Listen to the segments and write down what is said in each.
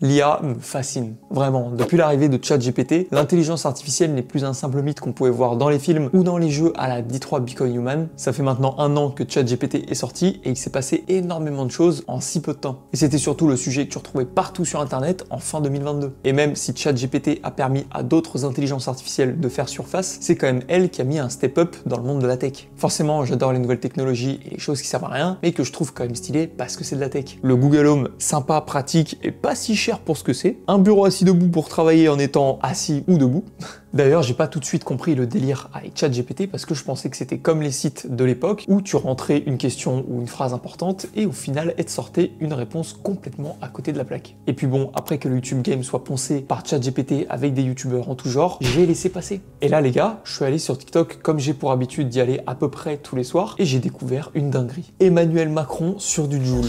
L'IA me fascine, vraiment. Depuis l'arrivée de ChatGPT, l'intelligence artificielle n'est plus un simple mythe qu'on pouvait voir dans les films ou dans les jeux à la Detroit Become Human. Ça fait maintenant 1 an que ChatGPT est sorti et il s'est passé énormément de choses en si peu de temps. Et c'était surtout le sujet que tu retrouvais partout sur internet en fin 2022. Et même si ChatGPT a permis à d'autres intelligences artificielles de faire surface, c'est quand même elle qui a mis un step-up dans le monde de la tech. Forcément, j'adore les nouvelles technologies et les choses qui servent à rien, mais que je trouve quand même stylées parce que c'est de la tech. Le Google Home, sympa, pratique et pas si cher pour ce que c'est. Un bureau assis debout pour travailler en étant assis ou debout. D'ailleurs, j'ai pas tout de suite compris le délire avec ChatGPT parce que je pensais que c'était comme les sites de l'époque où tu rentrais une question ou une phrase importante et au final, elle te sortait une réponse complètement à côté de la plaque. Et puis bon, après que le YouTube Game soit poncé par ChatGPT avec des youtubeurs en tout genre, j'ai laissé passer. Et là, les gars, je suis allé sur TikTok comme j'ai pour habitude d'y aller à peu près tous les soirs et j'ai découvert une dinguerie. Emmanuel Macron sur du Joule.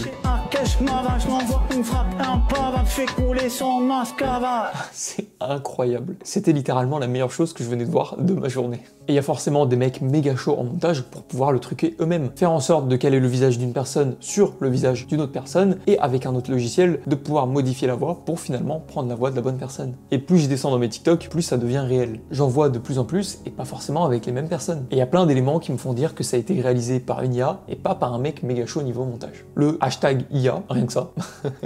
C'est incroyable. C'était littéralement la meilleure chose que je venais de voir de ma journée. Et il y a forcément des mecs méga chauds en montage pour pouvoir le truquer eux-mêmes. Faire en sorte de caler le visage d'une personne sur le visage d'une autre personne et avec un autre logiciel de pouvoir modifier la voix pour finalement prendre la voix de la bonne personne. Et plus je descends dans mes TikTok, plus ça devient réel. J'en vois de plus en plus et pas forcément avec les mêmes personnes. Et il y a plein d'éléments qui me font dire que ça a été réalisé par une IA et pas par un mec méga chaud niveau montage. Le hashtag IA, rien que ça,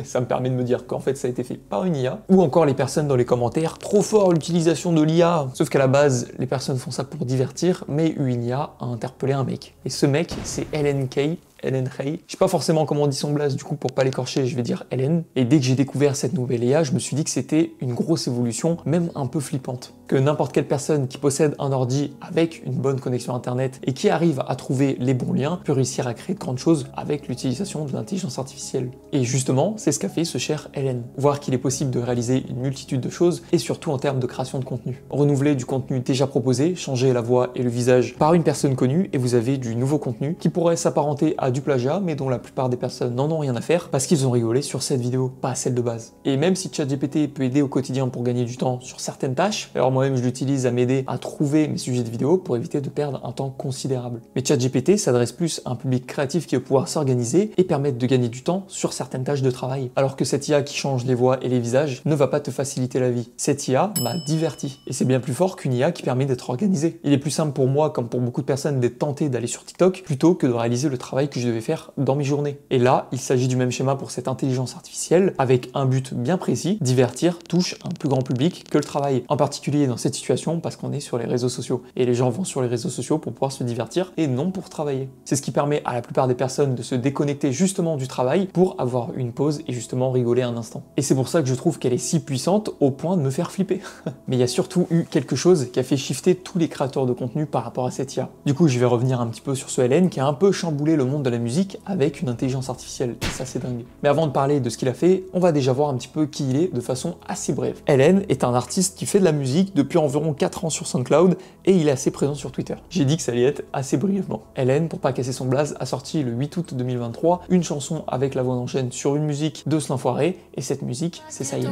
ça me permet de me dire qu'en fait ça a été fait par une IA. Ou encore les personnes dans les commentaires, trop fort l'utilisation de l'IA. Sauf qu'à la base, les personnes font ça pour divertir, mais une IA a interpellé un mec. Et ce mec, c'est LNK. Helen Ray. Je sais pas forcément comment on dit son blaze, du coup pour pas l'écorcher, je vais dire Helen. Et dès que j'ai découvert cette nouvelle IA, je me suis dit que c'était une grosse évolution, même un peu flippante. Que n'importe quelle personne qui possède un ordi avec une bonne connexion internet et qui arrive à trouver les bons liens peut réussir à créer de grandes choses avec l'utilisation de l'intelligence artificielle. Et justement, c'est ce qu'a fait ce cher Helen. Voir qu'il est possible de réaliser une multitude de choses et surtout en termes de création de contenu. Renouveler du contenu déjà proposé, changer la voix et le visage par une personne connue et vous avez du nouveau contenu qui pourrait s'apparenter à du plagiat, mais dont la plupart des personnes n'en ont rien à faire parce qu'ils ont rigolé sur cette vidéo, pas celle de base. Et même si ChatGPT peut aider au quotidien pour gagner du temps sur certaines tâches, alors moi-même je l'utilise à m'aider à trouver mes sujets de vidéo pour éviter de perdre un temps considérable. Mais ChatGPT s'adresse plus à un public créatif qui va pouvoir s'organiser et permettre de gagner du temps sur certaines tâches de travail. Alors que cette IA qui change les voix et les visages ne va pas te faciliter la vie. Cette IA m'a diverti. Et c'est bien plus fort qu'une IA qui permet d'être organisée. Il est plus simple pour moi, comme pour beaucoup de personnes, d'être tenté d'aller sur TikTok plutôt que de réaliser le travail que je devais faire dans mes journées. Et là, il s'agit du même schéma pour cette intelligence artificielle avec un but bien précis, divertir touche un plus grand public que le travail. En particulier dans cette situation parce qu'on est sur les réseaux sociaux. Et les gens vont sur les réseaux sociaux pour pouvoir se divertir et non pour travailler. C'est ce qui permet à la plupart des personnes de se déconnecter justement du travail pour avoir une pause et justement rigoler un instant. Et c'est pour ça que je trouve qu'elle est si puissante au point de me faire flipper. Mais il y a surtout eu quelque chose qui a fait shifter tous les créateurs de contenu par rapport à cette IA. Du coup, je vais revenir un petit peu sur ce Helen qui a un peu chamboulé le monde de la musique avec une intelligence artificielle. Et ça, c'est dingue. Mais avant de parler de ce qu'il a fait, on va déjà voir un petit peu qui il est de façon assez brève. Helen est un artiste qui fait de la musique depuis environ 4 ans sur SoundCloud et il est assez présent sur Twitter. J'ai dit que ça allait être assez brièvement. Helen, pour pas casser son blaze, a sorti le 8 août 2023 une chanson avec la voix d'enchaîne sur une musique de ce l'enfoiré et cette musique, c'est ça y est.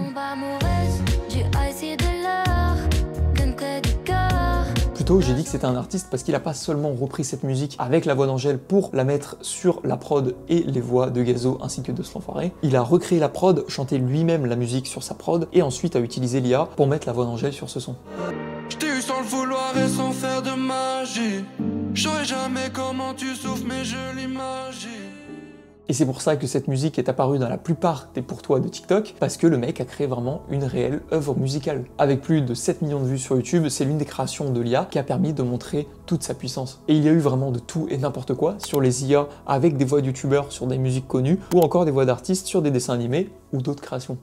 Plutôt, j'ai dit que c'était un artiste parce qu'il a pas seulement repris cette musique avec la voix d'Angèle pour la mettre sur la prod et les voix de Gazo ainsi que de ce l'enfoiré. Il a recréé la prod, chanté lui-même la musique sur sa prod et ensuite a utilisé l'IA pour mettre la voix d'Angèle sur ce son. J't'ai eu sans le vouloir et sans faire de magie. J'aurais jamais comment tu souffres mais je l'imagine. Et c'est pour ça que cette musique est apparue dans la plupart des pour toi de TikTok, parce que le mec a créé vraiment une réelle œuvre musicale. Avec plus de 7 millions de vues sur YouTube, c'est l'une des créations de l'IA qui a permis de montrer toute sa puissance. Et il y a eu vraiment de tout et n'importe quoi sur les IA avec des voix de youtubeurs sur des musiques connues, ou encore des voix d'artistes sur des dessins animés ou d'autres créations.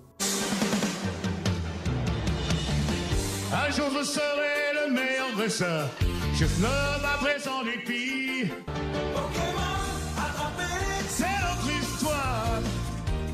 Un jour je serai le meilleur dresseur, je fleuve après son épi.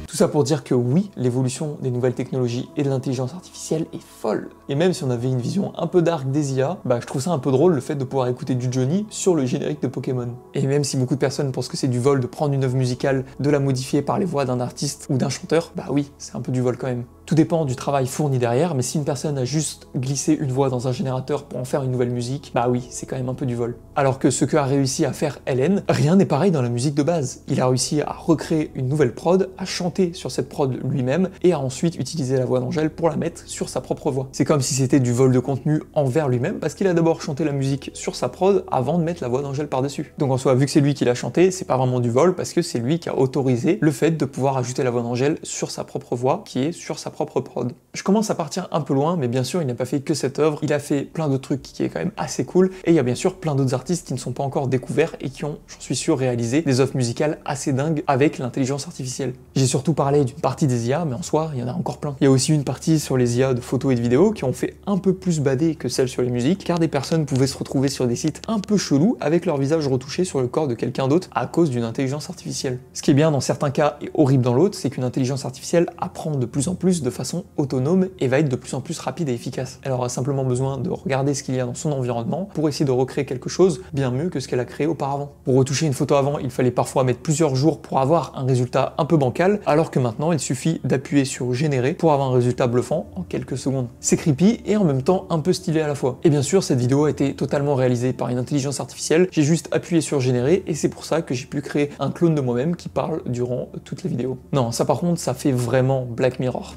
Tout ça pour dire que oui, l'évolution des nouvelles technologies et de l'intelligence artificielle est folle. Et même si on avait une vision un peu dark des IA, je trouve ça un peu drôle le fait de pouvoir écouter du Johnny sur le générique de Pokémon. Et même si beaucoup de personnes pensent que c'est du vol de prendre une œuvre musicale, de la modifier par les voix d'un artiste ou d'un chanteur, oui, c'est un peu du vol quand même. Tout dépend du travail fourni derrière, mais si une personne a juste glissé une voix dans un générateur pour en faire une nouvelle musique, bah oui, c'est quand même un peu du vol. Alors que ce qu'a réussi à faire Helen, rien n'est pareil dans la musique de base. Il a réussi à recréer une nouvelle prod, à chanter sur cette prod lui-même, et à ensuite utiliser la voix d'Angèle pour la mettre sur sa propre voix. C'est comme si c'était du vol de contenu envers lui-même, parce qu'il a d'abord chanté la musique sur sa prod avant de mettre la voix d'Angèle par-dessus. Donc en soi, vu que c'est lui qui l'a chanté, c'est pas vraiment du vol, parce que c'est lui qui a autorisé le fait de pouvoir ajouter la voix d'Angèle sur sa propre voix, qui est sur sa propre prod. Je commence à partir un peu loin, mais bien sûr, il n'a pas fait que cette œuvre, il a fait plein d'autres trucs qui est quand même assez cool, et il y a bien sûr plein d'autres artistes qui ne sont pas encore découverts et qui ont, j'en suis sûr, réalisé des œuvres musicales assez dingues avec l'intelligence artificielle. J'ai surtout parlé d'une partie des IA, mais en soi, il y en a encore plein. Il y a aussi une partie sur les IA de photos et de vidéos qui ont fait un peu plus bader que celles sur les musiques, car des personnes pouvaient se retrouver sur des sites un peu chelous avec leur visage retouché sur le corps de quelqu'un d'autre à cause d'une intelligence artificielle. Ce qui est bien dans certains cas et horrible dans l'autre, c'est qu'une intelligence artificielle apprend de plus en plus de façon autonome et va être de plus en plus rapide et efficace. Elle aura simplement besoin de regarder ce qu'il y a dans son environnement pour essayer de recréer quelque chose bien mieux que ce qu'elle a créé auparavant. Pour retoucher une photo avant, il fallait parfois mettre plusieurs jours pour avoir un résultat un peu bancal, alors que maintenant il suffit d'appuyer sur générer pour avoir un résultat bluffant en quelques secondes. C'est creepy et en même temps un peu stylé à la fois. Et bien sûr, cette vidéo a été totalement réalisée par une intelligence artificielle, j'ai juste appuyé sur générer et c'est pour ça que j'ai pu créer un clone de moi-même qui parle durant toute la vidéo. Non, ça par contre, ça fait vraiment Black Mirror.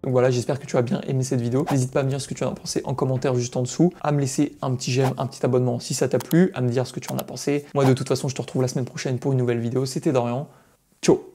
Donc voilà, j'espère que tu as bien aimé cette vidéo. N'hésite pas à me dire ce que tu en as pensé en commentaire juste en dessous, à me laisser un petit j'aime, un petit abonnement si ça t'a plu, à me dire ce que tu en as pensé. Moi de toute façon, je te retrouve la semaine prochaine pour une nouvelle vidéo. C'était Dorian. Ciao.